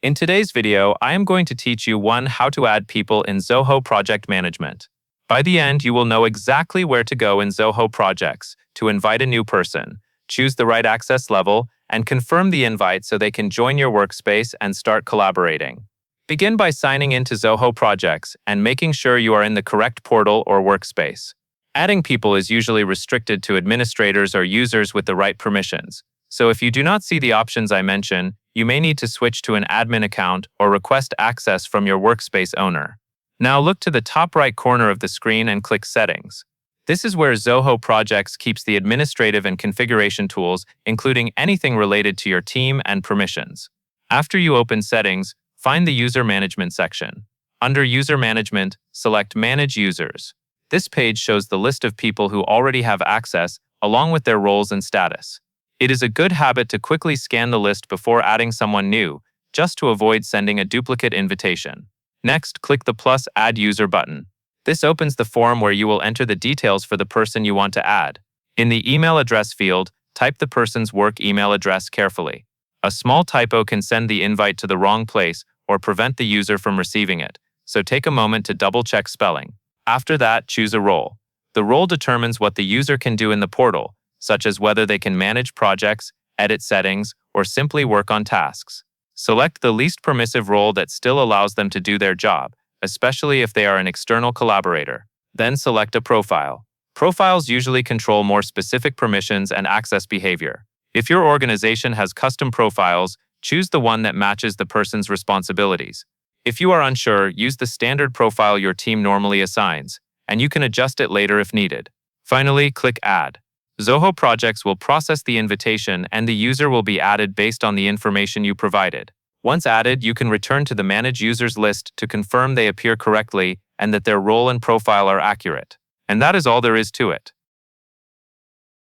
In today's video, I am going to teach you how to add people in Zoho Project Management. By the end, you will know exactly where to go in Zoho Projects to invite a new person, choose the right access level, and confirm the invite so they can join your workspace and start collaborating. Begin by signing into Zoho Projects and making sure you are in the correct portal or workspace. Adding people is usually restricted to administrators or users with the right permissions. So if you do not see the options I mention, you may need to switch to an admin account or request access from your workspace owner. Now look to the top right corner of the screen and click Settings. This is where Zoho Projects keeps the administrative and configuration tools, including anything related to your team and permissions. After you open Settings, find the User Management section. Under User Management, select Manage Users. This page shows the list of people who already have access, along with their roles and status. It is a good habit to quickly scan the list before adding someone new, just to avoid sending a duplicate invitation. Next, click the plus Add User button. This opens the form where you will enter the details for the person you want to add. In the email address field, type the person's work email address carefully. A small typo can send the invite to the wrong place or prevent the user from receiving it, so take a moment to double-check spelling. After that, choose a role. The role determines what the user can do in the portal, such as whether they can manage projects, edit settings, or simply work on tasks. Select the least permissive role that still allows them to do their job, especially if they are an external collaborator. Then select a profile. Profiles usually control more specific permissions and access behavior. If your organization has custom profiles, choose the one that matches the person's responsibilities. If you are unsure, use the standard profile your team normally assigns, and you can adjust it later if needed. Finally, click Add. Zoho Projects will process the invitation and the user will be added based on the information you provided. Once added, you can return to the Manage Users list to confirm they appear correctly and that their role and profile are accurate. And that is all there is to it.